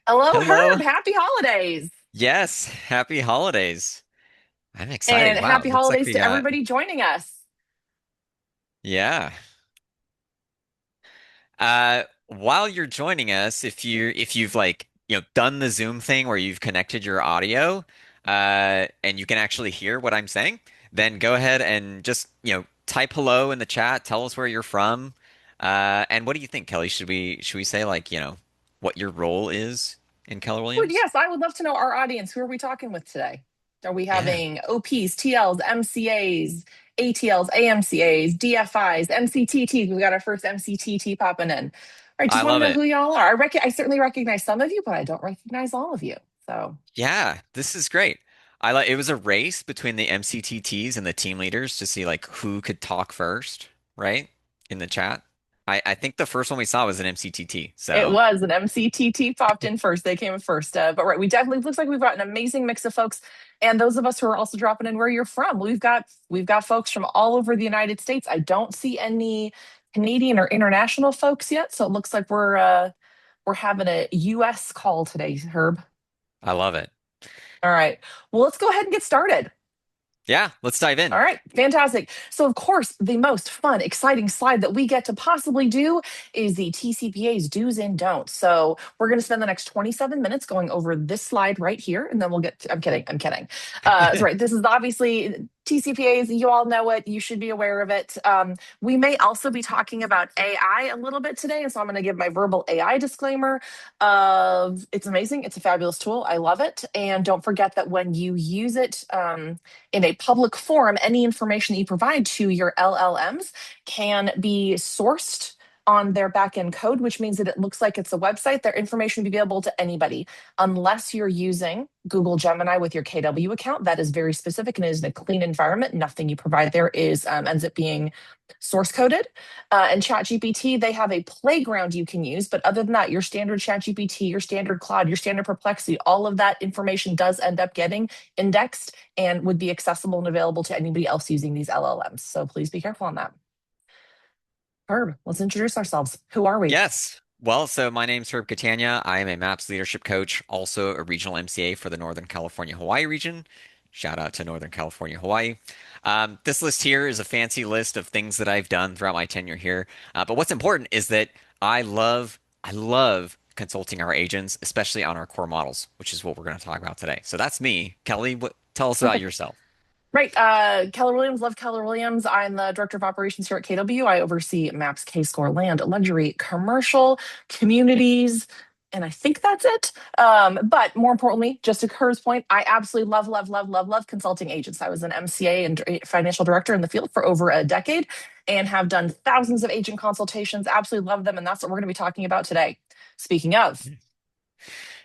Hello, Hello. Herb. Happy holidays. Yes, happy holidays. I'm excited. And Wow, happy looks like holidays we to got everybody joining us. yeah. While you're joining us, if you've done the Zoom thing where you've connected your audio and you can actually hear what I'm saying, then go ahead and just, type hello in the chat, tell us where you're from. And what do you think, Kelly? Should we say what your role is in Keller Well, Williams? yes, I would love to know our audience. Who are we talking with today? Are we Yeah, having OPs, TLs, MCAs, ATLs, AMCAs, DFIs, MCTTs? We've got our first MCTT popping in. All right, I just want to love know it. who y'all are. I certainly recognize some of you, but I don't recognize all of you. So, Yeah, this is great. I like it was a race between the MCTTs and the team leaders to see like who could talk first, right? In the chat. I think the first one we saw was an MCTT. it So was an MCTT popped in first. They came in first. But right, we definitely looks like we've got an amazing mix of folks. And those of us who are also dropping in where you're from, we've got folks from all over the United States. I don't see any Canadian or international folks yet, so it looks like we're having a US call today, Herb. I love it. All right. Well, let's go ahead and get started. Yeah, let's dive All in. right, fantastic. So, of course, the most fun, exciting slide that we get to possibly do is the TCPA's do's and don'ts. So, we're going to spend the next 27 minutes going over this slide right here, and then we'll I'm kidding, I'm kidding. Right, this is obviously TCPA's. You all know it. You should be aware of it. We may also be talking about AI a little bit today, and so I'm going to give my verbal AI disclaimer of it's amazing. It's a fabulous tool. I love it. And don't forget that when you use it, in a public forum, any information that you provide to your LLMs can be sourced on their backend code, which means that it looks like it's a website. Their information will be available to anybody, unless you're using Google Gemini with your KW account. That is very specific and is in a clean environment. Nothing you provide there is ends up being source coded. And ChatGPT, they have a playground you can use, but other than that, your standard ChatGPT, your standard Claude, your standard Perplexity, all of that information does end up getting indexed and would be accessible and available to anybody else using these LLMs. So please be careful on that. Herb, let's introduce ourselves. Who are we? Yes. Well, so my name's Herb Catania. I am a MAPS leadership coach, also a regional MCA for the Northern California Hawaii region. Shout out to Northern California, Hawaii. This list here is a fancy list of things that I've done throughout my tenure here. But what's important is that I love consulting our agents, especially on our core models, which is what we're going to talk about today. So that's me. Kelly, tell us about Perfect. yourself. Right. Keller Williams, love Keller Williams. I'm the director of operations here at KW. I oversee MAPS, K-Score, land, luxury, commercial, communities, and I think that's it. But more importantly, just to Kerr's point, I absolutely love, love, love, love, love consulting agents. I was an MCA and financial director in the field for over a decade and have done thousands of agent consultations. Absolutely love them. And that's what we're going to be talking about today. Speaking of,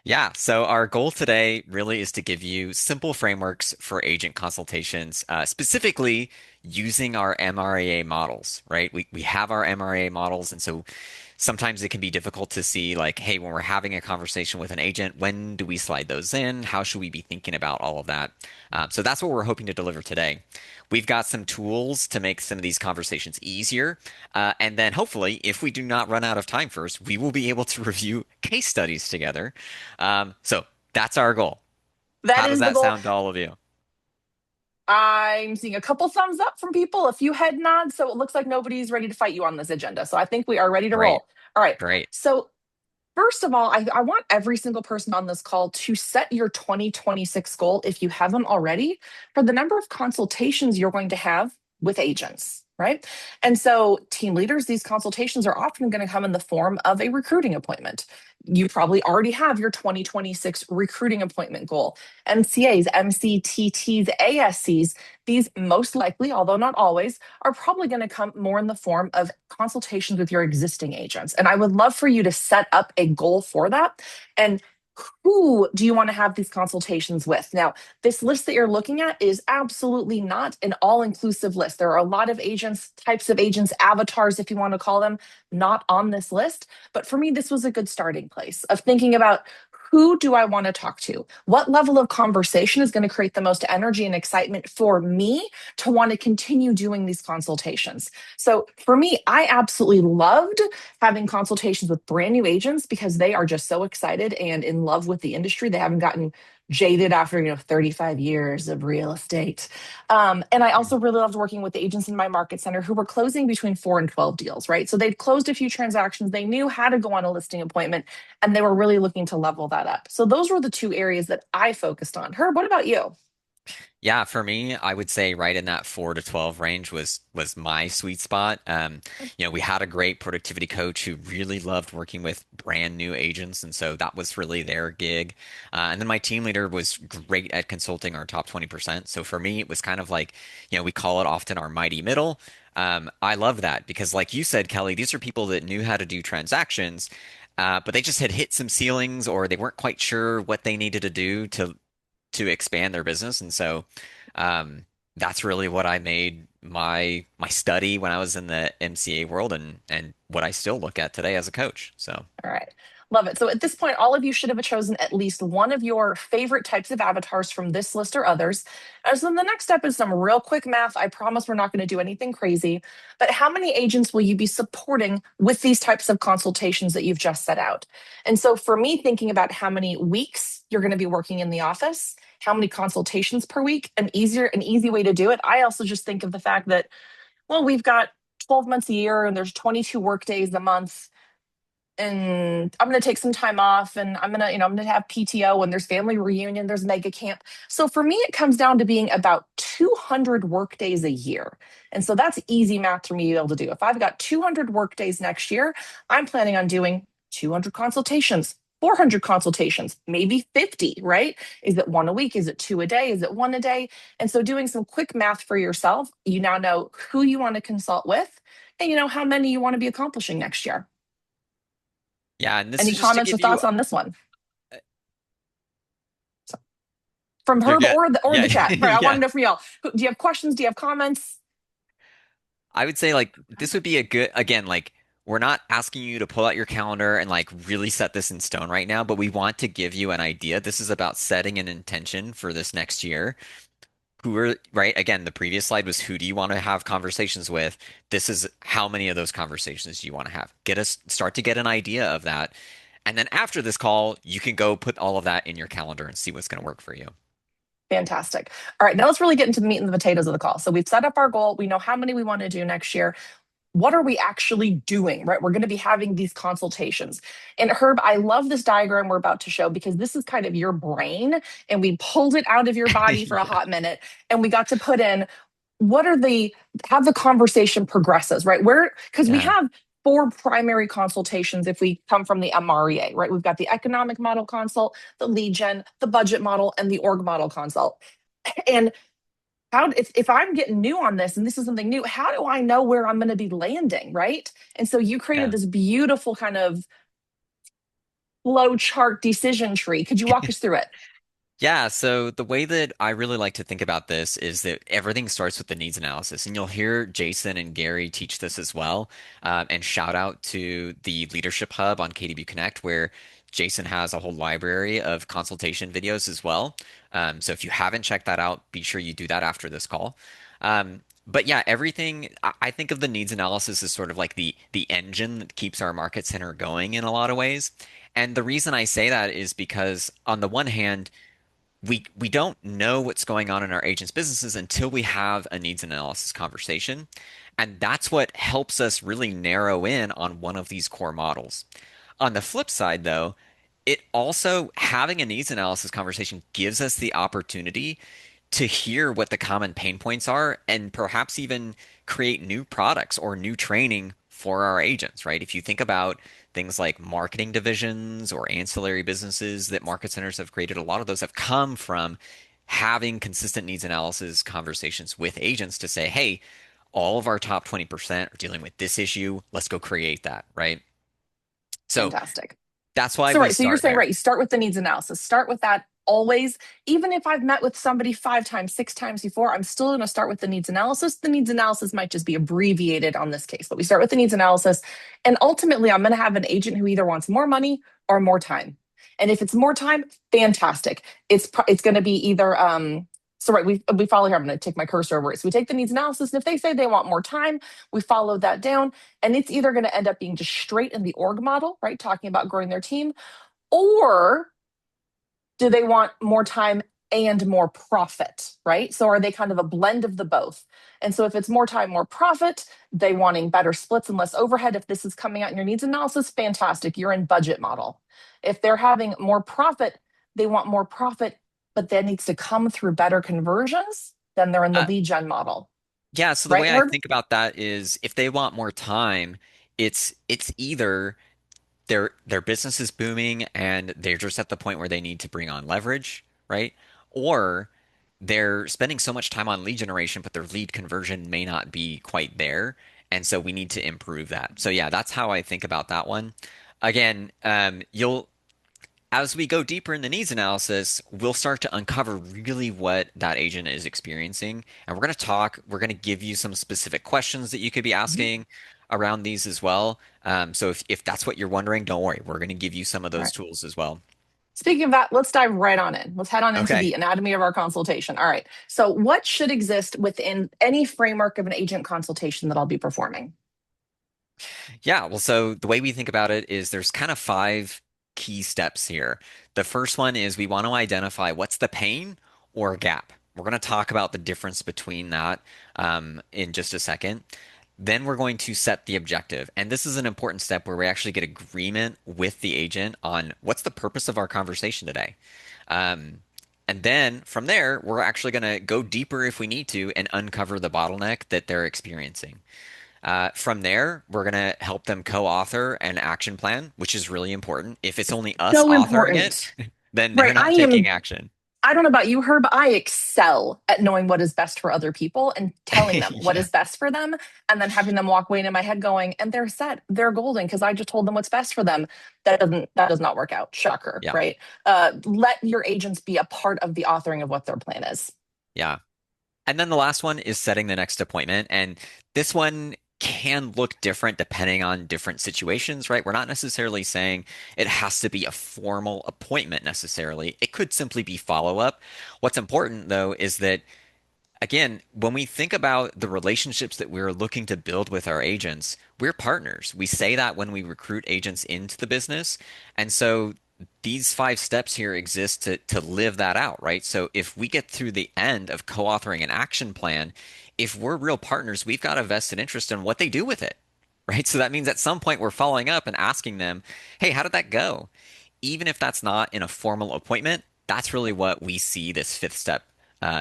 Yeah, so our goal today really is to give you simple frameworks for agent consultations, specifically using our MREA models, right? We have our MREA models, and so sometimes it can be difficult to see, like, hey, when we're having a conversation with an agent, when do we slide those in? How should we be thinking about all of that? So that's what we're hoping to deliver today. We've got some tools to make some of these conversations easier. And then hopefully, if we do not run out of time first, we will be able to review case studies together. So that's our goal. that How does is the that goal. sound to all of you? I'm seeing a couple thumbs up from people, a few head nods. So it looks like nobody's ready to fight you on this agenda. So I think we are ready to Great, roll. All right. great. So, first of all, I want every single person on this call to set your 2026 goal, if you haven't already, for the number of consultations you're going to have with agents. Right. And so, team leaders, these consultations are often going to come in the form of a recruiting appointment. You probably already have your 2026 recruiting appointment goal. MCAs, MCTTs, ASCs, these most likely, although not always, are probably going to come more in the form of consultations with your existing agents. And I would love for you to set up a goal for that. And who do you want to have these consultations with? Now, this list that you're looking at is absolutely not an all inclusive list. There are a lot of agents, types of agents, avatars, if you want to call them, not on this list. But for me, this was a good starting place of thinking about who do I want to talk to? What level of conversation is going to create the most energy and excitement for me to want to continue doing these consultations? So for me, I absolutely loved having consultations with brand new agents because they are just so excited and in love with the industry. They haven't gotten jaded after 35 years of real estate. And I also really loved working with the agents in my market center who were closing between 4 and 12 deals, right? So they'd closed a few transactions. They knew how to go on a listing appointment and they were really looking to level that up. So those were the two areas that I focused on. Herb, what about you? Yeah, for me, I would say right in that 4 to 12 range was my sweet spot. We had a great productivity coach who really loved working with brand new agents, and so that was really their gig. And then my team leader was great at consulting our top 20%. So for me, it was kind of like, we call it often our mighty middle. I love that because, like you said, Kelly, these are people that knew how to do transactions, but they just had hit some ceilings or they weren't quite sure what they needed to do to expand their business. And so that's really what I made my study when I was in the MCA world and what I still look at today as a coach. So All right. Love it. So at this point, all of you should have chosen at least one of your favorite types of avatars from this list or others. And so the next step is some real quick math. I promise we're not going to do anything crazy, but how many agents will you be supporting with these types of consultations that you've just set out? And so for me, thinking about how many weeks you're going to be working in the office, how many consultations per week, an easy way to do it. I also just think of the fact that, well, we've got 12 months a year and there's 22 work days a month and I'm going to take some time off and I'm going to have PTO and there's family reunion, there's mega camp. So for me, it comes down to being about 200 work days a year. And so that's easy math for me to be able to do. If I've got 200 work days next year, I'm planning on doing 200 consultations, 400 consultations, maybe 50, right? Is it one a week? Is it two a day? Is it one a day? And so doing some quick math for yourself, you now know who you want to consult with and you know how many you want to be accomplishing next year. yeah, and this Any is just to comments or give you thoughts on this one from no, Herb yeah, or yeah, the chat? Right, I want yeah. to know from y'all. Do you have questions? Do you have comments? I would say like this would be a good again, like we're not asking you to pull out your calendar and like really set this in stone right now, but we want to give you an idea. This is about setting an intention for this next year. Who are right again, the previous slide was who do you want to have conversations with? This is how many of those conversations do you want to have? Start to get an idea of that. And then after this call, you can go put all of that in your calendar and see what's going to work for you. Fantastic. All right, now let's really get into the meat and the potatoes of the call. So we've set up our goal. We know how many we want to do next year. What are we actually doing, right? We're going to be having these consultations. And Herb, I love this diagram we're about to show because this is kind of your brain and we pulled it out of your body for a Yeah. hot minute and we got to put in what are the how the conversation progresses, right? Where because we Yeah. have four primary consultations if we come from the MREA, right? We've got the economic model consult, the lead gen, the budget model, and the org model consult. And if I'm getting new on this and this is something new, how do I know where I'm going to be landing, right? And so you created Yeah. this beautiful kind of flow chart decision tree. Could you walk us through it? Yeah, so the way that I really like to think about this is that everything starts with the needs analysis. And you'll hear Jason and Gary teach this as well. And shout out to the Leadership Hub on KDB Connect, where Jason has a whole library of consultation videos as well. So if you haven't checked that out, be sure you do that after this call. But yeah, everything I think of the needs analysis as sort of like the engine that keeps our market center going in a lot of ways. And the reason I say that is because on the one hand, we don't know what's going on in our agents' businesses until we have a needs analysis conversation. And that's what helps us really narrow in on one of these core models. On the flip side, though, it also having a needs analysis conversation gives us the opportunity to hear what the common pain points are and perhaps even create new products or new training for our agents, right? If you think about things like marketing divisions or ancillary businesses that market centers have created, a lot of those have come from having consistent needs analysis conversations with agents to say, hey, all of our top 20% are dealing with this issue. Let's go create that, right? So Fantastic. that's why So, we right. So, you're start saying, there. right, you start with the needs analysis. Start with that always. Even if I've met with somebody 5 times, 6 times before, I'm still going to start with the needs analysis. The needs analysis might just be abbreviated on this case, but we start with the needs analysis. And ultimately, I'm going to have an agent who either wants more money or more time. And if it's more time, fantastic. It's going to be either so right, we follow here. I'm going to take my cursor over it. So we take the needs analysis, and if they say they want more time, we follow that down, and it's either going to end up being just straight in the org model, right, talking about growing their team, or do they want more time and more profit, right? So are they kind of a blend of the both? And so if it's more time, more profit, they wanting better splits and less overhead. If this is coming out in your needs analysis, fantastic. You're in budget model. If they're having more profit, they want more profit, but that needs to come through better conversions, then they're in the Uh, lead gen model. yeah, so the Right, way I Herb? think about that is if they want more time, it's either their business is booming and they're just at the point where they need to bring on leverage, right? Or they're spending so much time on lead generation, but their lead conversion may not be quite there. And so we need to improve that. So yeah, that's how I think about that one. Again, you'll as we go deeper in the needs analysis, we'll start to uncover really what that agent is experiencing. And we're going to give you some specific questions that you could be Mhm. asking around these as well. So if that's what you're wondering, don't worry. We're going to give you some of All those right. tools as well. Speaking of that, let's dive right on in. Let's head on into Okay. the anatomy of our consultation. All right. So, what should exist within any framework of an agent consultation that I'll be performing? Yeah, well, so the way we think about it is there's kind of five key steps here. The first one is we want to identify what's the pain or gap. We're going to talk about the difference between that in just a second. Then we're going to set the objective. And this is an important step where we actually get agreement with the agent on what's the purpose of our conversation today. Um, and then from there, we're actually going to go deeper if we need to and uncover the bottleneck that they're experiencing. From there, we're going to help them co-author an action plan, which is really important. If it's only us So authoring it, important. then they're Right. not taking action. I don't know about you, Herb, I excel at knowing what is best for other people and telling them what Yeah, is best for them, and then having them walk away in my head going, and they're set, they're golden because I just told them what's best for them. That does not work out. Shocker, yeah, right? Let your agents be a part of the authoring of what their plan is. yeah. And then the last one is setting the next appointment. And this one can look different depending on different situations, right? We're not necessarily saying it has to be a formal appointment necessarily. It could simply be follow-up. What's important though is that again, when we think about the relationships that we're looking to build with our agents, we're partners. We say that when we recruit agents into the business. And so these five steps here exist to live that out, right? So if we get through the end of co-authoring an action plan, if we're real partners, we've got a vested interest in what they do with it, right? So that means at some point we're following up and asking them, hey, how did that go? Even if that's not in a formal appointment, that's really what we see this fifth step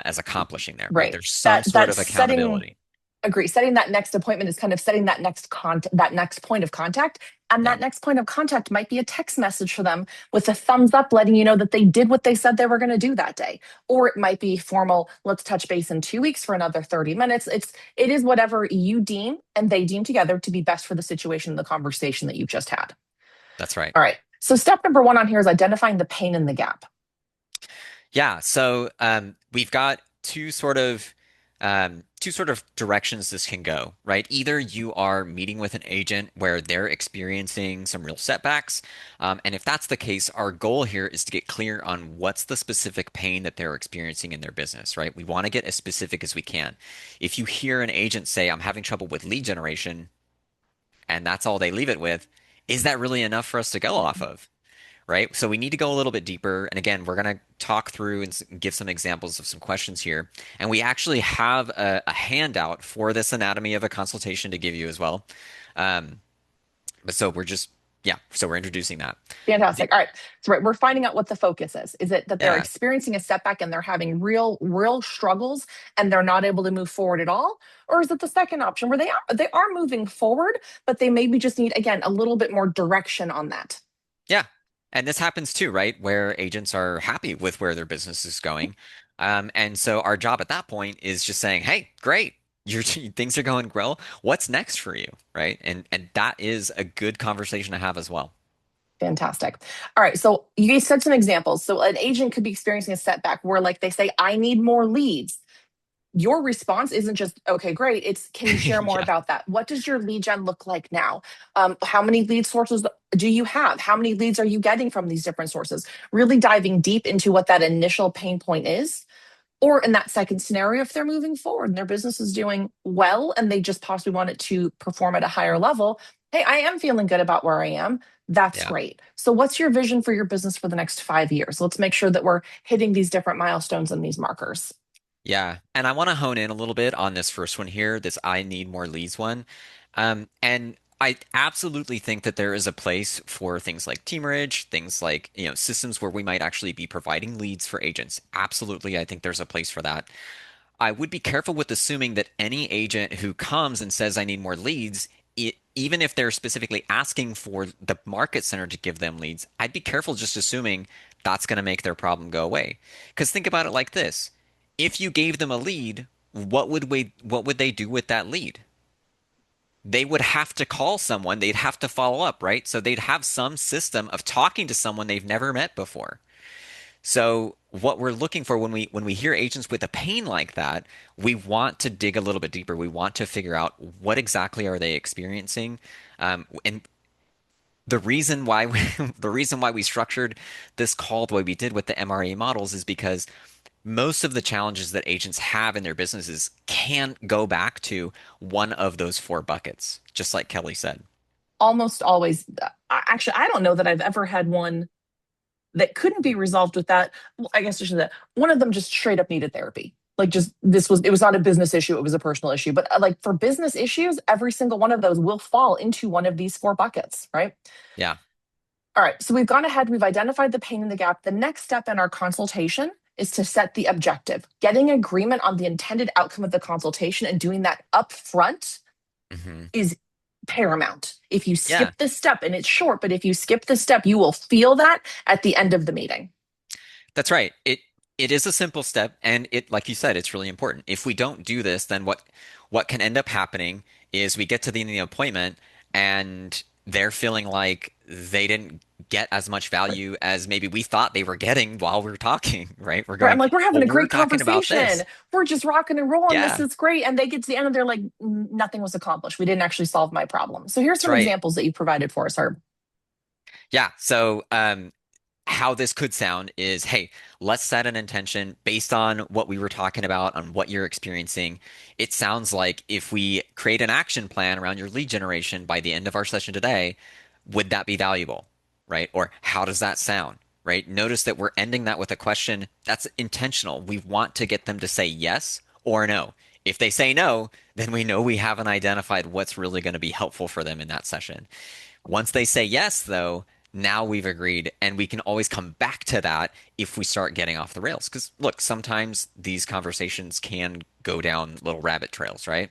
as accomplishing there, right? Right. There's some That sort that of setting accountability. Agree. Setting that next appointment is kind of setting that next point of contact. And Yeah, that next point of contact might be a text message for them with a thumbs up, letting you know that they did what they said they were going to do that day. Or it might be formal, let's touch base in 2 weeks for another 30 minutes. It is whatever you deem and they deem together to be best for the situation, the conversation that you just had. that's right. All right. So step number one on here is identifying the pain in the gap. Yeah, so we've got two sort of directions this can go, right? Either you are meeting with an agent where they're experiencing some real setbacks, and if that's the case, our goal here is to get clear on what's the specific pain that they're experiencing in their business, right? We want to get as specific as we can. If you hear an agent say, "I'm having trouble with lead generation," and that's all they leave it with, is that really enough for us to go off of? Right? So we need to go a little bit deeper. And again, we're going to talk through and give some examples of some questions here. And we actually have a handout for this anatomy of a consultation to give you as well. Um, but so we're just, yeah, so we're introducing that. The, Fantastic. All right. So right, we're finding out what the focus is. Is it that they're yeah, experiencing a setback and they're having real struggles and they're not able to move forward at all? Or is it the second option where they are moving forward, but they maybe just need, again, a little bit more direction on that? yeah. And this happens too, right? Where agents are happy with where their business is going. And so our job at that point is just saying, hey, great. Your things are going well. What's next for you, right? And that is a good conversation to have as well. Fantastic. All right. So you guys said some examples. So an agent could be experiencing a setback where, like, they say, I need more leads. your response isn't just, okay, great. It's, can you share more Yeah. about that? What does your lead gen look like now? How many lead sources do you have? How many leads are you getting from these different sources? Really diving deep into what that initial pain point is. Or in that second scenario, if they're moving forward and their business is doing well and they just possibly want it to perform at a higher level, hey, I am feeling good about where I am. That's Yeah. great. So, what's your vision for your business for the next 5 years? Let's make sure that we're hitting these different milestones and these markers. Yeah, and I want to hone in a little bit on this first one here, this I need more leads one. And I absolutely think that there is a place for things like Teamerage, things like, systems where we might actually be providing leads for agents. Absolutely, I think there's a place for that. I would be careful with assuming that any agent who comes and says, I need more leads, even if they're specifically asking for the market center to give them leads, I'd be careful just assuming that's going to make their problem go away. Because think about it like this. If you gave them a lead, what would they do with that lead? They would have to call someone, they'd have to follow up, right? So they'd have some system of talking to someone they've never met before. So what we're looking for when we hear agents with a pain like that, we want to dig a little bit deeper. We want to figure out what exactly are they experiencing, and the reason why we structured this call the way we did with the MRA models is because most of the challenges that agents have in their businesses can go back to one of those four buckets, just like Kelly said. Almost always, actually, I don't know that I've ever had one that couldn't be resolved with that. Well, I guess I should say that one of them just straight up needed therapy. Like, just it was not a business issue, it was a personal issue. But like, for business issues, every single one of those will fall into one of these four buckets, right? Yeah. All right, so we've gone ahead, we've identified the pain in the gap. The next step in our consultation is to set the objective. Getting agreement on the intended outcome of the consultation and doing that upfront Hmm. is paramount. If you Yeah. skip this step, and it's short, but if you skip this step, you will feel that at the end of the meeting. That's right. It is a simple step, and it, like you said, it's really important. If we don't do this, then what can end up happening is we get to the end of the appointment and they're feeling like they didn't get as much value as maybe we thought they were getting while we were talking, right? We're Right? I'm going, like, we're having well, a we were great talking about conversation. this. We're just rocking and rolling. This Yeah, is great. And they get to the end and they're like, nothing was accomplished. We didn't actually solve my problem. So here's that's some right. examples that you provided for us, Herb. Yeah. So, how this could sound is, hey, let's set an intention based on what we were talking about, on what you're experiencing. It sounds like if we create an action plan around your lead generation by the end of our session today, would that be valuable? Right? Or how does that sound? Right? Notice that we're ending that with a question that's intentional. We want to get them to say yes or no. If they say no, then we know we haven't identified what's really going to be helpful for them in that session. Once they say yes, though, now we've agreed, and we can always come back to that if we start getting off the rails. Because look, sometimes these conversations can go down little rabbit trails, right?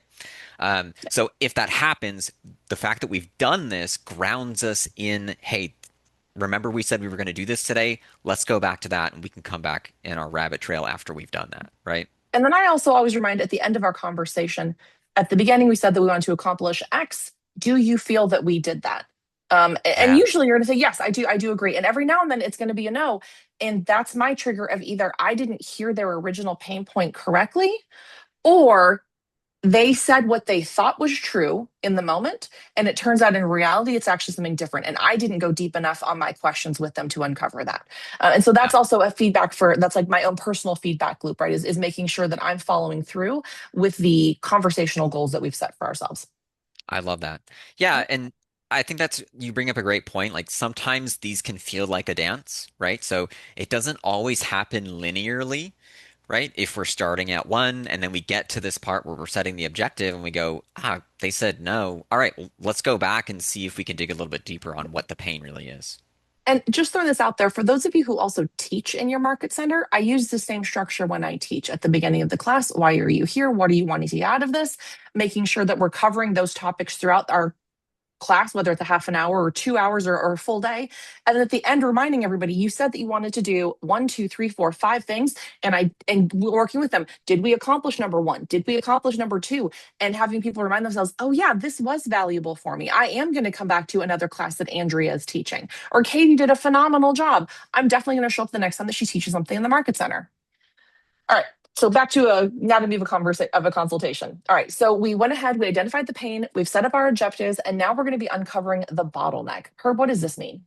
So if that happens, the fact that we've done this grounds us in, hey, remember we said we were going to do this today? Let's go back to that, and we can come back in our rabbit trail after we've done that, right? And then I also always remind at the end of our conversation, at the beginning, we said that we wanted to accomplish X. Do you feel that we did that? And Yeah. usually you're going to say, yes, I do agree. And every now and then it's going to be a no. And that's my trigger of either I didn't hear their original pain point correctly, or they said what they thought was true in the moment. And it turns out in reality, it's actually something different. And I didn't go deep enough on my questions with them to uncover that. And so Yeah. that's also a feedback that's like my own personal feedback loop, right? Is making sure that I'm following through with the conversational goals that we've set for ourselves. I love that. Yeah, and I think that's you bring up a great point. Like sometimes these can feel like a dance, right? So it doesn't always happen linearly, right? If we're starting at one and then we get to this part where we're setting the objective and we go, they said no. All right, well, let's go back and see if we can dig a little bit deeper on what the pain really is. And just throw this out there for those of you who also teach in your market center, I use the same structure when I teach at the beginning of the class. Why are you here? What are you wanting to get out of this? Making sure that we're covering those topics throughout our class, whether it's a half an hour or 2 hours or a full day. And then at the end, reminding everybody, you said that you wanted to do one, two, three, four, five things. And working with them, did we accomplish number one? Did we accomplish number two? And having people remind themselves, oh yeah, this was valuable for me. I am going to come back to another class that Andrea is teaching. Or Katie did a phenomenal job. I'm definitely going to show up the next time that she teaches something in the market center. All right. So back to anatomy of a consultation. All right. So we went ahead, we identified the pain, we've set up our objectives, and now we're going to be uncovering the bottleneck. Herb, what does this mean?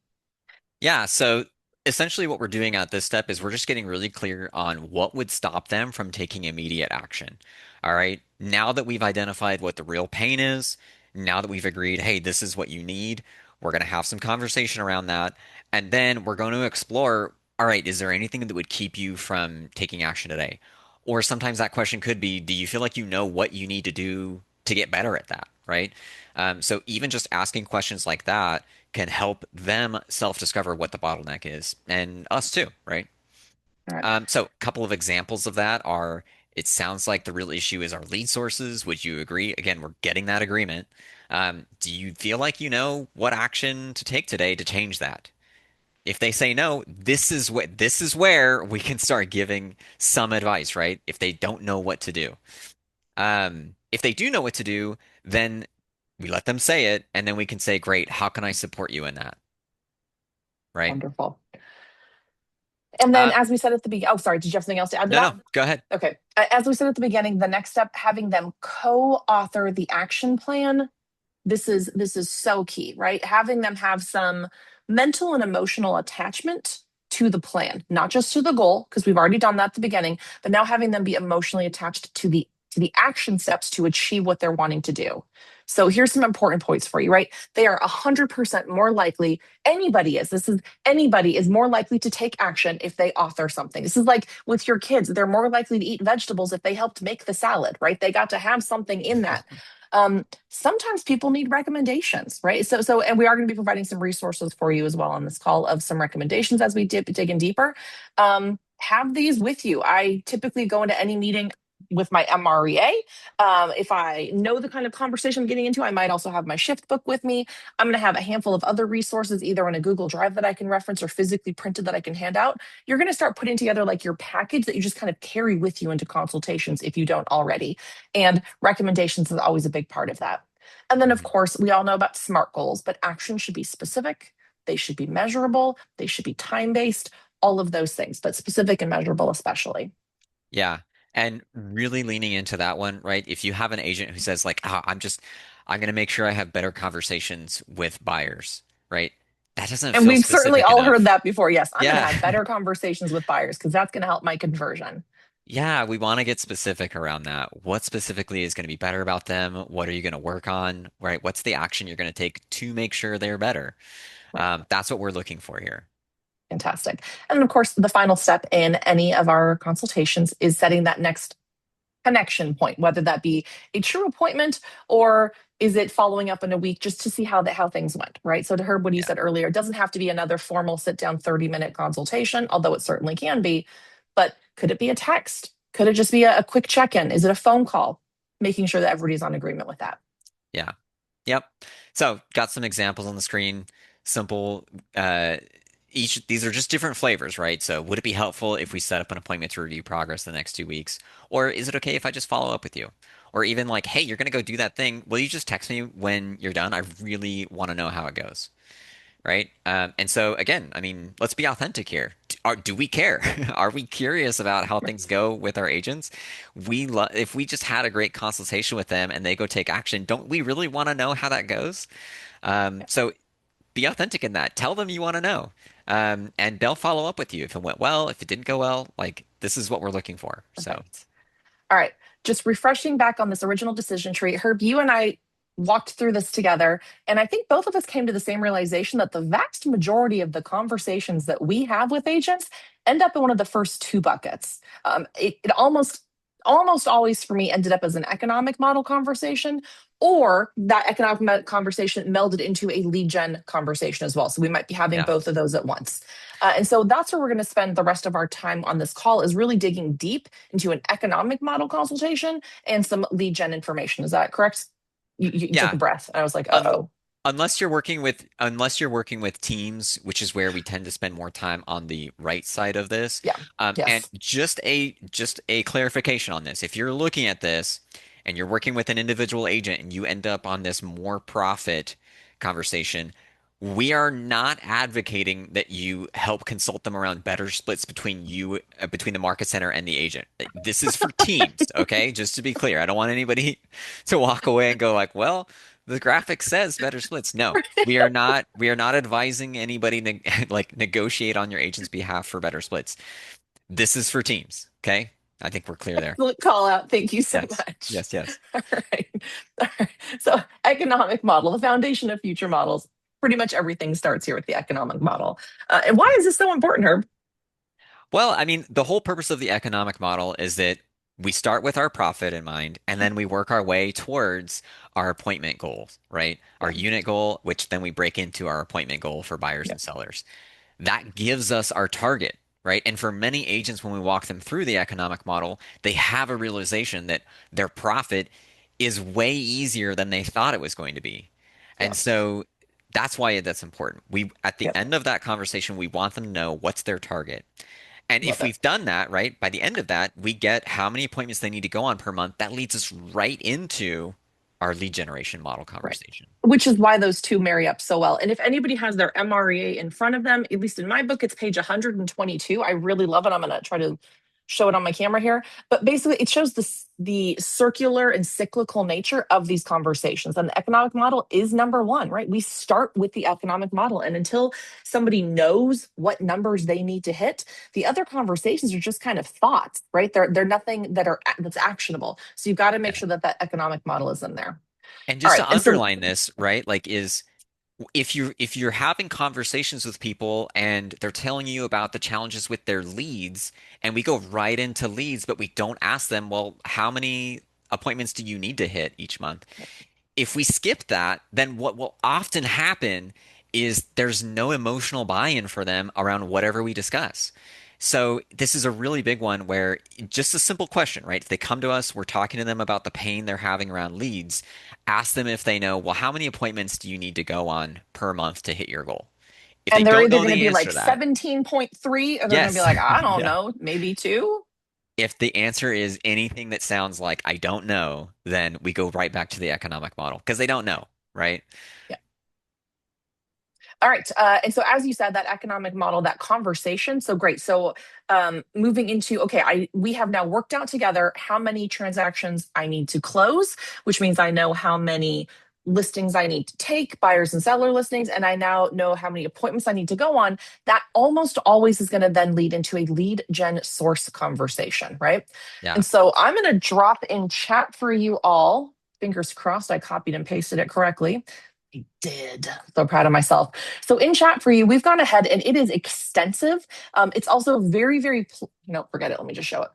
Yeah, so essentially what we're doing at this step is we're just getting really clear on what would stop them from taking immediate action. All right. Now that we've identified what the real pain is, now that we've agreed, hey, this is what you need, we're going to have some conversation around that. And then we're going to explore, all right, is there anything that would keep you from taking action today? Or sometimes that question could be, do you feel like you know what you need to do to get better at that? Right. So even just asking questions like that can help them self-discover what the bottleneck is, and us too, right? All right. So a couple of examples of that are, it sounds like the real issue is our lead sources. Would you agree? Again, we're getting that agreement. Do you feel like you know what action to take today to change that? If they say no, this is where we can start giving some advice, right? If they don't know what to do. If they do know what to do, then we let them say it, and then we can say, great, how can I support you in that? Right? Wonderful. And then, Uh, as we said at the beginning, oh, sorry, did you have something else to add to no, that? no, go ahead. Okay. As we said at the beginning, the next step, having them co-author the action plan. This is so key, right? Having them have some mental and emotional attachment to the plan, not just to the goal, because we've already done that at the beginning, but now having them be emotionally attached to the action steps to achieve what they're wanting to do. So here's some important points for you, right? They are 100% more likely, anybody is more likely to take action if they author something. This is like with your kids, they're more likely to eat vegetables if they helped make the salad, right? They got to have something in that. Sometimes people need recommendations, right? And we are going to be providing some resources for you as well on this call of some recommendations as we dig in deeper. Have these with you. I typically go into any meeting with my MREA. If I know the kind of conversation I'm getting into, I might also have my shift book with me. I'm going to have a handful of other resources, either in a Google Drive that I can reference or physically printed that I can hand out. You're going to start putting together like your package that you just kind of carry with you into consultations if you don't already. And recommendations is always a big part of that. And then, of Mhm. course, we all know about SMART goals, but action should be specific, they should be measurable, they should be time based, all of those things, but specific and measurable, especially. Yeah. And really leaning into that one, right? If you have an agent who says like, I'm going to make sure I have better conversations with buyers, right? That doesn't And feel we've certainly specific all heard enough. that before. Yes, I'm going to Yeah. have better conversations with buyers because that's going to help my conversion. Yeah, we want to get specific around that. What specifically is going to be better about them? What are you going to work on, right? What's the action you're going to take to make sure they're better? Right. That's what we're looking for here. Fantastic. And of course, the final step in any of our consultations is setting that next connection point, whether that be a true appointment or is it following up in a week just to see how things went, right? So to Herb, what you Yeah. said earlier, it doesn't have to be another formal sit down 30-minute consultation, although it certainly can be. But could it be a text? Could it just be a quick check in? Is it a phone call? Making sure that everybody's on agreement with that. Yeah. Yep. So got some examples on the screen. Simple. These are just different flavors, right? So would it be helpful if we set up an appointment to review progress the next 2 weeks? Or is it okay if I just follow up with you? Or even like, hey, you're gonna go do that thing. Will you just text me when you're done? I really want to know how it goes, right? And so again, I mean, let's be authentic here. Do we care? Are we curious about how things go with our agents? If we just had a great consultation with them and they go take action, don't we really want to know how that goes? So be authentic in that. Tell them you want to know. And they'll follow up with you if it went well, if it didn't go well. Like this is what we're looking for. So Perfect. All right. Just refreshing back on this original decision tree. Herb, you and I walked through this together. And I think both of us came to the same realization that the vast majority of the conversations that we have with agents end up in one of the first two buckets. It almost always for me ended up as an economic model conversation, or that economic conversation melded into a lead gen conversation as well. So we might be having yeah, both of those at once. And so that's where we're going to spend the rest of our time on this call, is really digging deep into an economic model consultation and some lead gen information. Is that correct? You took yeah. a breath and I was like, Un uh-oh. unless you're working with teams, which is where we tend to spend more time on the right side of this. Yeah. And Yes. just a clarification on this. If you're looking at this and you're working with an individual agent and you end up on this more profit conversation, We are not advocating that you help consult them around better splits between between the market center and the agent. This is for teams, okay? Just to be clear, I don't want anybody to walk away and go like, well, the graphic says better splits. No, we are not advising anybody like negotiate on your agent's behalf for better splits. This is for teams, okay? I think we're clear there. Excellent call out. Thank you so Yes. much. Yes, yes. All right. All right. So, economic model, the foundation of future models. Pretty much everything starts here with the economic model. And why is this so important, Herb? Well, I mean, the whole purpose of the economic model is that we start with our profit in mind, and then we work our way towards our appointment goals, right? Our Yeah. unit goal, which then we break into our appointment goal for buyers Yeah. and sellers. That gives us our target, right? And for many agents, when we walk them through the economic model, they have a realization that their profit is way easier than they thought it was going to be. Yeah. And so that's why that's important. We, at the Yep. end of that conversation, we want them to know what's their target. And if Love it. we've done that, right, by the end of that, we get how many appointments they need to go on per month. That leads us right into our lead generation model Right. conversation. Which is why those two marry up so well. And if anybody has their MREA in front of them, at least in my book, it's page 122. I really love it. I'm going to try to show it on my camera here. But basically, it shows the circular and cyclical nature of these conversations. And the economic model is number one, right? We start with the economic model. And until somebody knows what numbers they need to hit, the other conversations are just kind of thoughts, right? They're nothing that's actionable. So you've got to make Yeah. sure that that economic model is in there. And All just right. to And so underline this, right, like is if you're having conversations with people and they're telling you about the challenges with their leads, and we go right into leads, but we don't ask them, well, how many appointments do you need to hit each month? If we skip that, then what will often happen is there's no emotional buy-in for them around whatever we discuss. So this is a really big one where just a simple question, right? If they come to us, we're talking to them about the pain they're having around leads, ask them if they know, well, how many appointments do you need to go on per month to hit your goal? If they and they're don't either know going to the be answer like to that, 17.3 or they're going to be yes. like, I don't Yeah. know, maybe two. If the answer is anything that sounds like I don't know, then we go right back to the economic model because they don't know, right? Yeah. All right. And so, as you said, that economic model, that conversation. So great. So, moving into okay, we have now worked out together how many transactions I need to close, which means I know how many listings I need to take, buyers and seller listings, and I now know how many appointments I need to go on. That almost always is going to then lead into a lead gen source conversation, right? Yeah. And so, I'm going to drop in chat for you all. Fingers crossed, I copied and pasted it correctly. I did. So proud of myself. So in chat for you, we've gone ahead and it is extensive. It's also very, very, no, forget it. Let me just show it.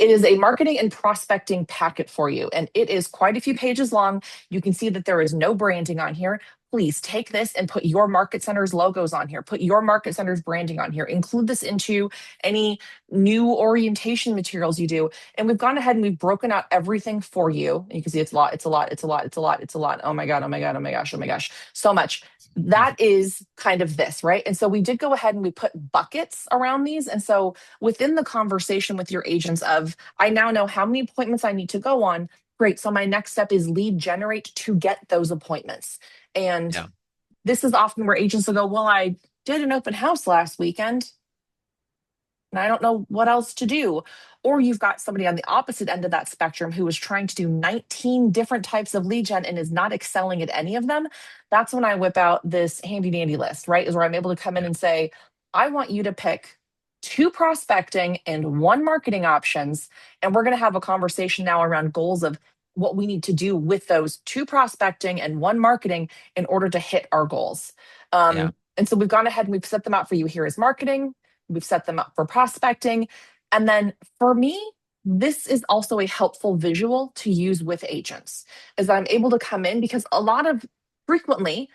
It is a marketing and prospecting packet for you. And it is quite a few pages long. You can see that there is no branding on here. Please take this and put your market center's logos on here. Put your market center's branding on here. Include this into any new orientation materials you do. And we've gone ahead and we've broken out everything for you. And you can see it's a lot, it's a lot, it's a lot, it's a lot, it's a lot. Oh my God, oh my God, oh my gosh, oh my gosh, so much. That is kind of this, right? And so we did go ahead and we put buckets around these. And so within the conversation with your agents of, I now know how many appointments I need to go on. Great. So my next step is lead generate to get those appointments. And Yeah. this is often where agents will go, well, I did an open house last weekend and I don't know what else to do. Or you've got somebody on the opposite end of that spectrum who is trying to do 19 different types of lead gen and is not excelling at any of them. That's when I whip out this handy dandy list, right? Is where I'm able to come in Yeah. and say, I want you to pick two prospecting and one marketing options. And we're going to have a conversation now around goals of what we need to do with those two prospecting and one marketing in order to hit our goals. Yeah. And so we've gone ahead and we've set them out for you here as marketing. We've set them up for prospecting. And then for me, this is also a helpful visual to use with agents, as I'm able to come in because a lot of frequently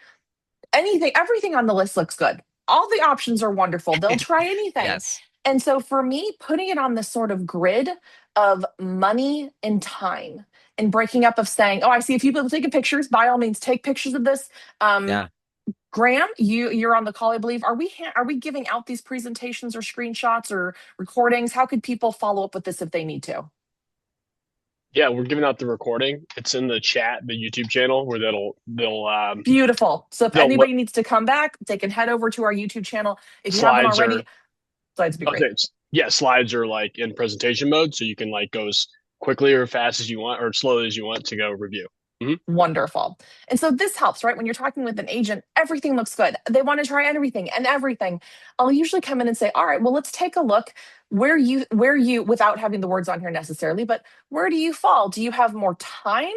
everything on the list looks good. All the options are wonderful. They'll try anything. Yes. And so for me, putting it on this sort of grid of money and time and breaking up of saying, oh, I see a few people taking pictures. By all means, take pictures of this. Yeah. Graham, you're on the call, I believe. Are we giving out these presentations or screenshots or recordings? How could people follow up with this if they need to? Yeah, we're giving out the recording. It's in the chat, the YouTube channel where Beautiful. So if they'll anybody needs to come back, they can head over to our YouTube channel. If you haven't slides already, are slides would be great. updates. Yeah, slides are like in presentation mode, so you can like go as quickly or fast as you want or slowly as you want to go review. Hmm. Wonderful. And so this helps, right? When you're talking with an agent, everything looks good. They want to try everything and everything. I'll usually come in and say, all right, well, let's take a look without having the words on here necessarily, but where do you fall? Do you have more time?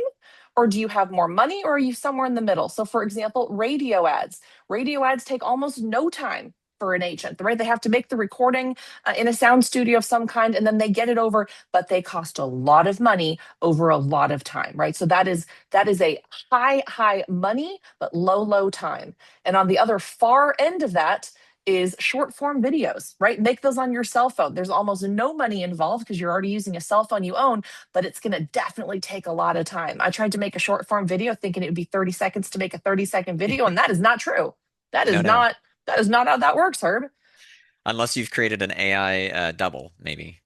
Or do you have more money, or are you somewhere in the middle? So, for example, radio ads. Radio ads take almost no time for an agent, right? They have to make the recording in a sound studio of some kind, and then they get it over, but they cost a lot of money over a lot of time, right? So that is a high money but low time. And on the other far end of that is short form videos, right? Make those on your cell phone. There's almost no money involved because you're already using a cell phone you own, but it's going to definitely take a lot of time. I tried to make a short form video thinking it would be 30 seconds to make a 30-second video, and that is not true. That No, is no. not that is not how that works, Herb. Unless you've created an AI double, maybe.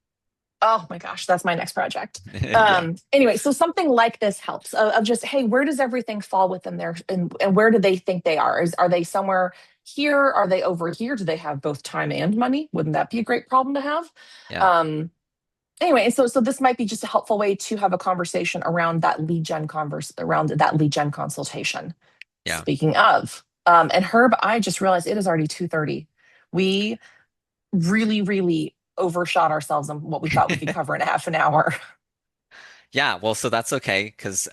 Oh my gosh, that's my next project. Yeah. Anyway, so something like this helps of just, hey, where does everything fall within there, and where do they think they are? Are they somewhere here? Are they over here? Do they have both time and money? Wouldn't that be a great problem to have? Yeah. Um, anyway, so this might be just a helpful way to have a conversation around that lead gen consultation. Yeah. Speaking of, and Herb, I just realized it is already 2:30. We really overshot ourselves on what we thought we could cover in a half an hour. Yeah, well, so that's okay because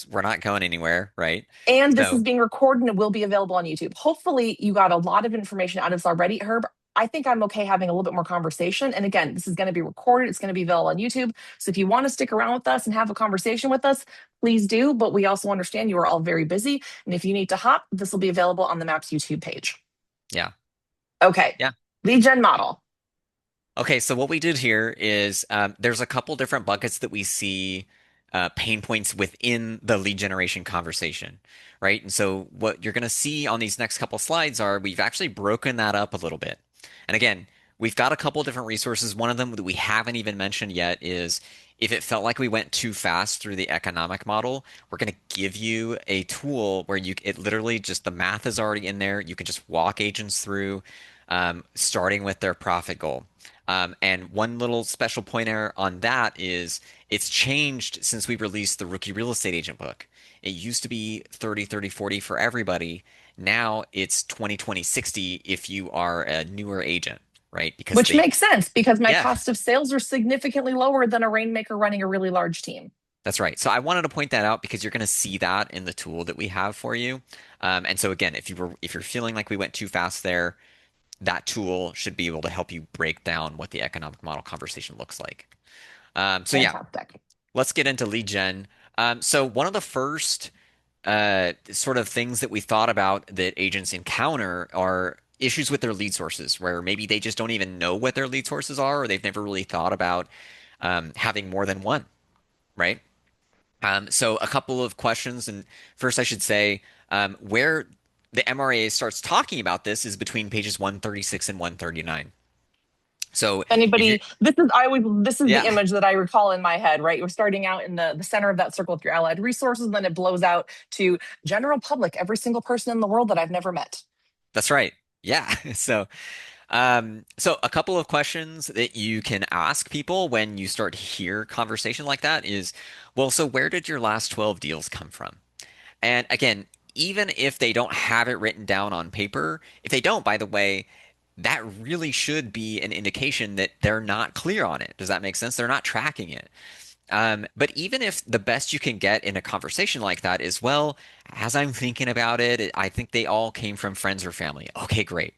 we're not going anywhere, right? And this is So, being recorded and will be available on YouTube. Hopefully, you got a lot of information out of this already, Herb. I think I'm okay having a little bit more conversation. And again, this is going to be recorded. It's going to be available on YouTube. So if you want to stick around with us and have a conversation with us, please do. But we also understand you are all very busy. And if you need to hop, this will be available on the Maps YouTube page. yeah. Okay. Yeah. Lead gen model. Okay, so what we did here is there's a couple different buckets that we see pain points within the lead generation conversation, right? And so what you're going to see on these next couple slides are we've actually broken that up a little bit. And again, we've got a couple different resources. One of them that we haven't even mentioned yet is if it felt like we went too fast through the economic model, we're going to give you a tool where it literally just the math is already in there. You can just walk agents through starting with their profit goal. And one little special pointer on that is it's changed since we released the rookie real estate agent book. It used to be 30, 30, 40 for everybody. Now it's 20, 20, 60 if you are a newer agent, right? Because Which makes sense because my yeah, cost of sales are significantly lower than a rainmaker running a really large team. that's right. So I wanted to point that out because you're going to see that in the tool that we have for you. And so again, if you're feeling like we went too fast there, that tool should be able to help you break down what the economic model conversation looks like. So yeah, Fantastic. let's get into lead gen. So one of the first sort of things that we thought about that agents encounter are issues with their lead sources, where maybe they just don't even know what their lead sources are, or they've never really thought about having more than one, right? So a couple of questions, and first I should say where the MREA starts talking about this is between pages 136 and 139. So if you, Anybody, this is the yeah, image that I recall in my head, right? You're starting out in the center of that circle with your allied resources, and then it blows out to general public, every single person in the world that I've never met. that's right. Yeah. So a couple of questions that you can ask people when you start to hear conversation like that is, well, so where did your last 12 deals come from? And again, even if they don't have it written down on paper, if they don't, by the way, that really should be an indication that they're not clear on it. Does that make sense? They're not tracking it. But even if the best you can get in a conversation like that is, well, as I'm thinking about it, I think they all came from friends or family. Okay, great.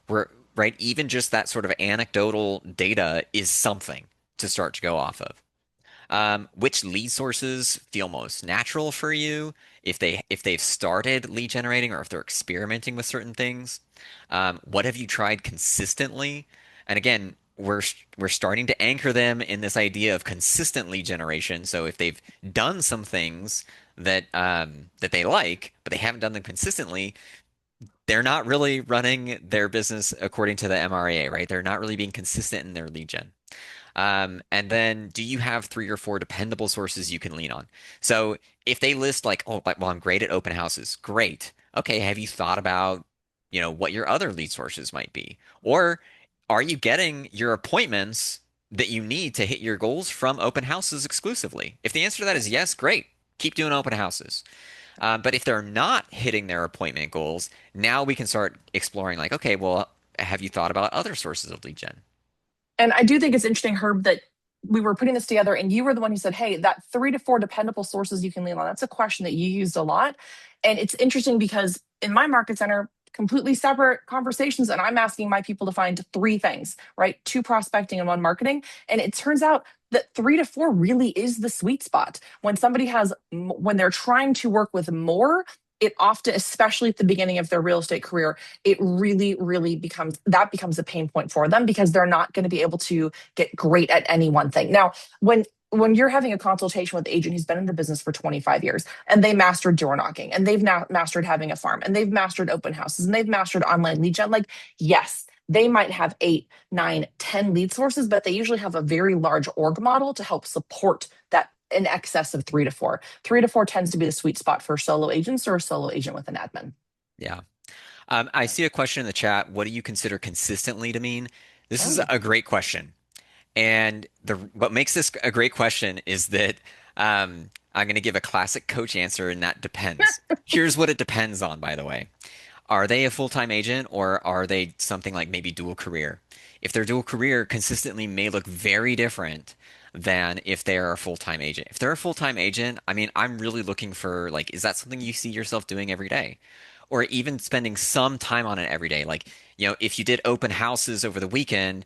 We're right. Even just that sort of anecdotal data is something to start to go off of. Which lead sources feel most natural for you? If they've started lead generating or if they're experimenting with certain things, what have you tried consistently? And again, we're starting to anchor them in this idea of consistent lead generation. So if they've done some things that they like, but they haven't done them consistently, they're not really running their business according to the MREA, right? They're not really being consistent in their lead gen. And then do you have 3 or 4 dependable sources you can lean on? So if they list like, oh, well, I'm great at open houses, great. Okay, have you thought about, what your other lead sources might be? Or are you getting your appointments that you need to hit your goals from open houses exclusively? If the answer to that is yes, great. Keep doing open houses. But if they're not hitting their appointment goals, now we can start exploring like, okay, well, have you thought about other sources of lead gen? And I do think it's interesting, Herb, that we were putting this together and you were the one who said, hey, that 3 to 4 dependable sources you can lean on. That's a question that you used a lot. And it's interesting because in my market center, completely separate conversations, and I'm asking my people to find 3 things, right? 2 prospecting and 1 marketing. And it turns out that 3 to 4 really is the sweet spot. When somebody has, when they're trying to work with more, it often, especially at the beginning of their real estate career, it really, really becomes a pain point for them because they're not going to be able to get great at any one thing. Now, when you're having a consultation with an agent who's been in the business for 25 years and they mastered door knocking and they've now mastered having a farm and they've mastered open houses and they've mastered online lead gen, like, yes, they might have 8, 9, 10 lead sources, but they usually have a very large org model to help support that in excess of 3 to 4. 3 to 4 tends to be the sweet spot for solo agents or a solo agent with an admin. Yeah. I see a question in the chat. What do you consider consistently to mean? This is Oh, a great question. And what makes this a great question is that I'm going to give a classic coach answer, and that depends. Here's what it depends on, by the way. Are they a full-time agent or are they something like maybe dual career? If they're dual career, consistently may look very different than if they're a full-time agent. If they're a full-time agent, I mean, I'm really looking for like, is that something you see yourself doing every day? Or even spending some time on it every day. Like, if you did open houses over the weekend,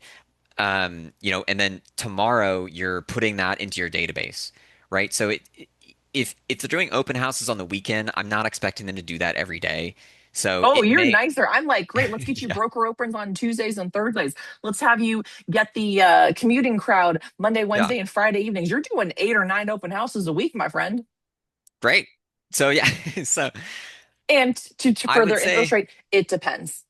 and then tomorrow you're putting that into your database, right? So if they're doing open houses on the weekend, I'm not expecting them to do that every day. So oh, it you're may, nicer. I'm like, great, let's get you yeah, broker opens on Tuesdays and Thursdays. Let's have you get the commuting crowd Monday, yeah, Wednesday, and Friday evenings. You're doing 8 or 9 open houses a week, my friend. great. So yeah, so And to I would further say, illustrate, it depends.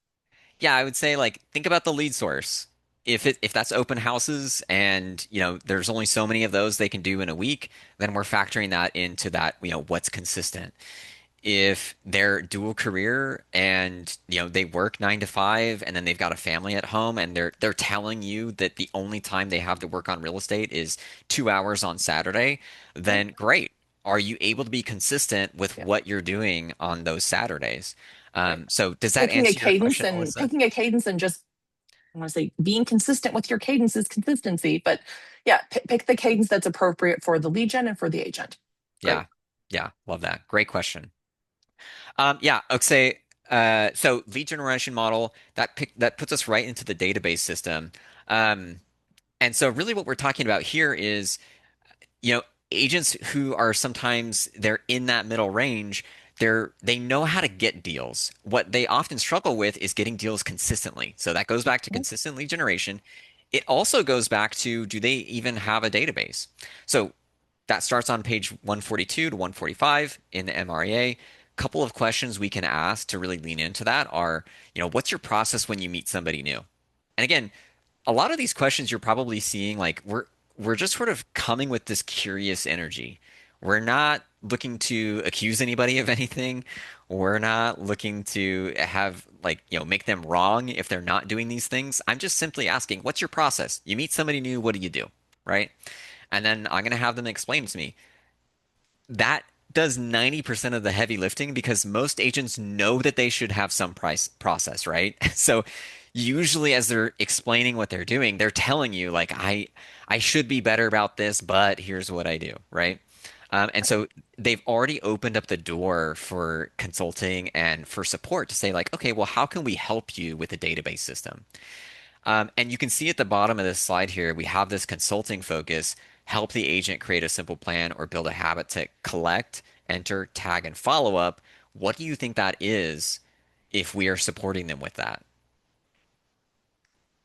yeah, I would say like think about the lead source. If that's open houses and there's only so many of those they can do in a week, then we're factoring that into that, what's consistent. If they're dual career and they work 9 to 5 and then they've got a family at home and they're telling you that the only time they have to work on real estate is 2 hours on Saturday, then great. Are you able to be consistent with Yeah. what you're doing on those Saturdays? Right. So does that Picking a answer your cadence question, and Alyssa? picking a cadence and just, I want to say, being consistent with your cadence is consistency. But yeah, pick the cadence that's appropriate for the lead gen and for the agent. Great. Yeah, yeah, love that. Great question. Yeah, okay. So lead generation model that puts us right into the database system. Um, And so really what we're talking about here is, you know, agents who are sometimes they're in that middle range, they know how to get deals. What they often struggle with is getting deals consistently. So that goes back to consistent lead generation. It also goes back to do they even have a database? So that starts on page 142 to 145 in the MREA. Couple of questions we can ask to really lean into that are, what's your process when you meet somebody new? And again, a lot of these questions you're probably seeing like we're just sort of coming with this curious energy. We're not looking to accuse anybody of anything. We're not looking to have like, make them wrong if they're not doing these things. I'm just simply asking, what's your process? You meet somebody new, what do you do? Right? And then I'm going to have them explain to me that does 90% of the heavy lifting because most agents know that they should have some price process, right? So usually as they're explaining what they're doing, they're telling you like I should be better about this, but here's what I do, right? And so they've already opened up the door for consulting and for support to say like, okay, well, how can we help you with the database system? And you can see at the bottom of this slide here, we have this consulting focus, help the agent create a simple plan or build a habit to collect, enter, tag, and follow up. What do you think that is if we are supporting them with that?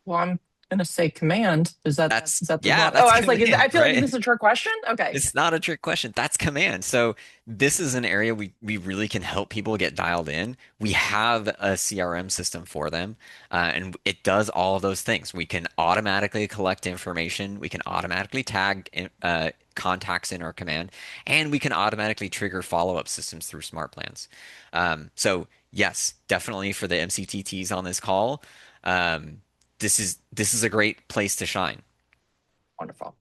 Well, I'm Gonna say command. That's Is that the yeah, wrong? Oh, that's I was like, command, I feel like this right? is a trick question. Okay, It's not a trick question. That's command. So this is an area we really can help people get dialed in. We have a CRM system for them, and it does all of those things. We can automatically collect information. We can automatically tag contacts in our command, and we can automatically trigger follow-up systems through smart plans. So yes, definitely for the MCTTs on this call, um, this is a great place to shine. wonderful.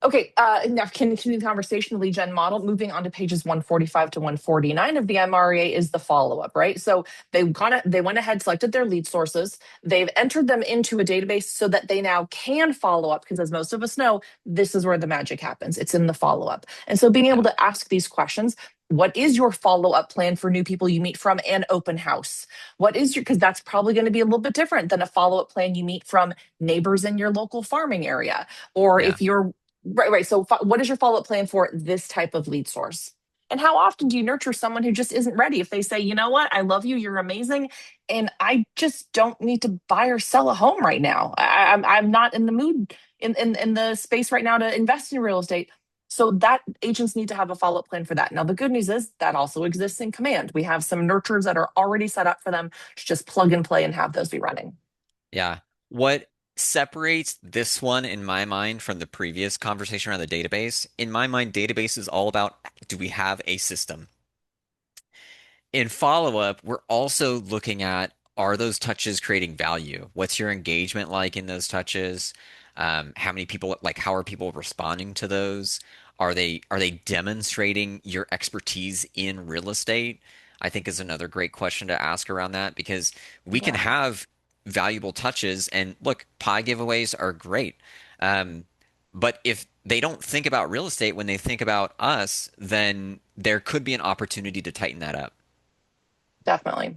Okay, now continue the conversation, the lead gen model. Moving on to pages 145 to 149 of the MREA is the follow-up, right? So they went ahead, selected their lead sources. They've entered them into a database so that they now can follow up, because as most of us know, this is where the magic happens. It's in the follow-up. And so being able Yeah. to ask these questions, what is your follow-up plan for new people you meet from an open house? What is your, because that's probably going to be a little bit different than a follow-up plan you meet from neighbors in your local farming area. Or Yeah. if you're right, right. So, what is your follow up plan for this type of lead source? And how often do you nurture someone who just isn't ready? If they say, you know what, I love you, you're amazing, and I just don't need to buy or sell a home right now. I'm not in the mood in the space right now to invest in real estate. So that agents need to have a follow up plan for that. Now, the good news is that also exists in Command. We have some nurturers that are already set up for them to just plug and play and have those be running. Yeah. What separates this one in my mind from the previous conversation around the database? In my mind, database is all about, do we have a system? In follow-up, we're also looking at, are those touches creating value? What's your engagement like in those touches? How many people, like, how are people responding to those? Are they demonstrating your expertise in real estate? I think is another great question to ask around that, because we can Yeah, have valuable touches, and look, pie giveaways are great. Um, but if they don't think about real estate when they think about us, then there could be an opportunity to tighten that up. definitely.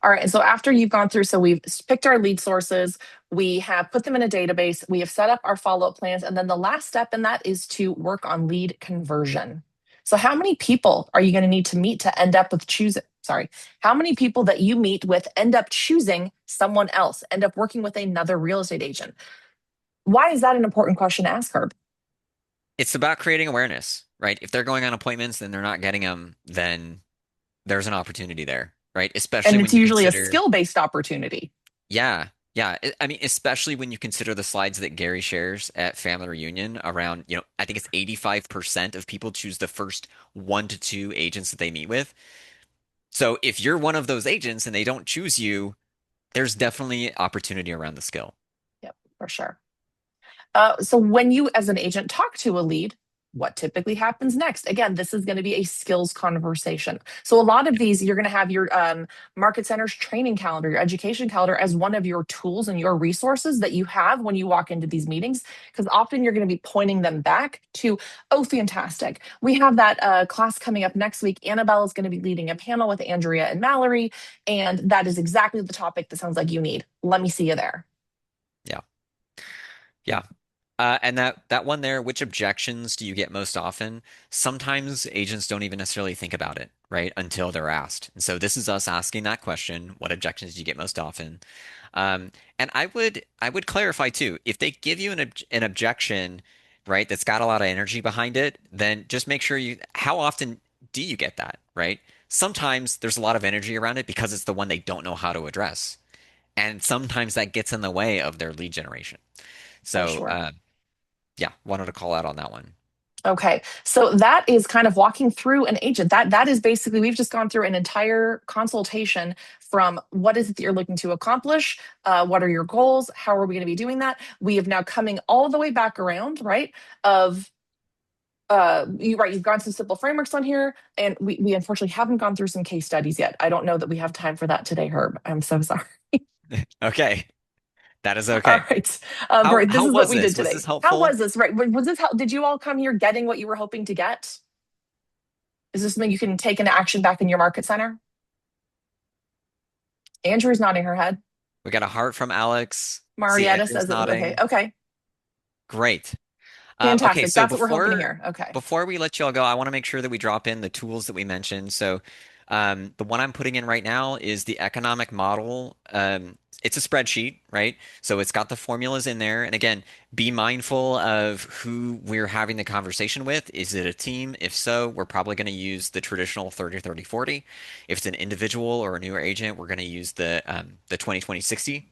All right. So after you've gone through, so we've picked our lead sources, we have put them in a database, we have set up our follow up plans. And then the last step in that is to work on lead conversion. So, how many people are you going to need to meet to end up with choosing? Sorry, how many people that you meet with end up choosing someone else, end up working with another real estate agent? Why is that an important question to ask, Herb? It's about creating awareness, right? If they're going on appointments and they're not getting them, then there's an opportunity there, right? Especially And when it's you usually a consider, skill based opportunity. yeah, yeah. I mean, especially when you consider the slides that Gary shares at Family Reunion around, I think it's 85% of people choose the first 1 to 2 agents that they meet with. So if you're one of those agents and they don't choose you, there's definitely opportunity around the skill. Yep, for sure. So when you, as an agent, talk to a lead, what typically happens next? Again, this is going to be a skills conversation. So a lot of Yeah. these, you're going to have your market center's training calendar, your education calendar as one of your tools and your resources that you have when you walk into these meetings, because often you're going to be pointing them back to, oh, fantastic. We have that class coming up next week. Annabelle is going to be leading a panel with Andrea and Mallory, and that is exactly the topic that sounds like you need. Let me see you there. Yeah. Yeah. And that one there, which objections do you get most often? Sometimes agents don't even necessarily think about it, right, until they're asked. And so this is us asking that question, what objections do you get most often? And I would clarify too, if they give you an objection, right, that's got a lot of energy behind it, then just make sure how often do you get that, right? Sometimes there's a lot of energy around it because it's the one they don't know how to address. And sometimes that gets in the way of their lead generation. For So, sure. yeah, wanted to call out on that one. Okay, so that is kind of walking through an agent. That is basically we've just gone through an entire consultation from what is it that you're looking to accomplish, what are your goals, how are we going to be doing that. We have now coming all the way back around, right? Of you've gone some simple frameworks on here, and we unfortunately haven't gone through some case studies yet. I don't know that we have time for that today, Herb. I'm so sorry. Okay, that is All okay. right, How right. This how is what was we did this? Was this today. How helpful? was this? Right? Was this how? Did you all come here getting what you were hoping to get? Is this something you can take into action back in your market center? Andrew's nodding her head. We got a heart from Alex. See, Marietta Andrew's says it was okay. nodding. Okay, Great. Okay, fantastic. so That's what we're hoping to before hear. Okay. before we let you all go, I want to make sure that we drop in the tools that we mentioned. So The one I'm putting in right now is the economic model. It's a spreadsheet, right? So it's got the formulas in there. And again, be mindful of who we're having the conversation with. Is it a team? If so, we're probably going to use the traditional 30-30-40. If it's an individual or a newer agent, we're going to use the 20-20-60.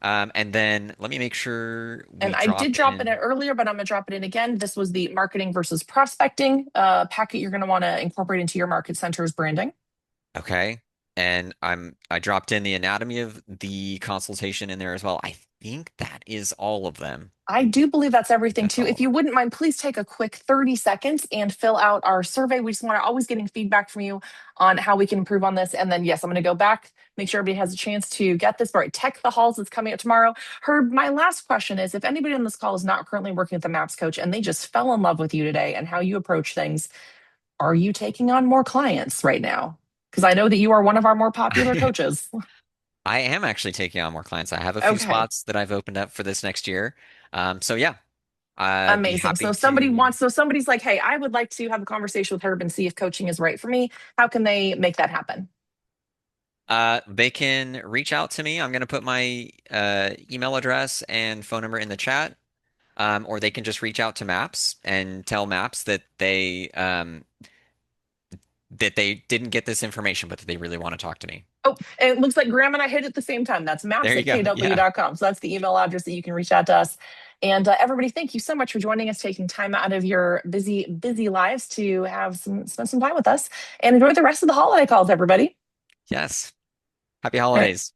And then let me make sure And we I did drop drop it in in. earlier, but I'm going to drop it in again. This was the marketing versus prospecting packet you're going to want to incorporate into your market center's branding. Okay. And I dropped in the anatomy of the consultation in there as well. I think that is all of them. I do believe that's everything That's too. all If of you them. wouldn't mind, please take a quick 30 seconds and fill out our survey. We just want to always getting feedback from you on how we can improve on this. And then, yes, I'm going to go back, make sure everybody has a chance to get this. All right, Tech the Halls is coming up tomorrow. Herb, my last question is if anybody on this call is not currently working with the MAPS coach and they just fell in love with you today and how you approach things, are you taking on more clients right now? Because I know that you are one of our more popular coaches. I am actually taking on more clients. I have a few Okay. spots that I've opened up for this next year. So yeah, I'd be Amazing. So happy if somebody to. wants, so somebody's like, hey, I would like to have a conversation with Herb and see if coaching is right for me. How can they make that happen? They can reach out to me. I'm going to put my email address and phone number in the chat. Or they can just reach out to Maps and tell Maps that they didn't get this information, but that they really want to talk to me. Oh, and it looks like Graham and I hit it at the same time. That's maps There you at go. Yeah. kw.com. So that's the email address that you can reach out to us. And everybody, thank you so much for joining us, taking time out of your busy, busy lives to spend some time with us and enjoy the rest of the holiday calls, everybody. Yes. Happy All right. holidays.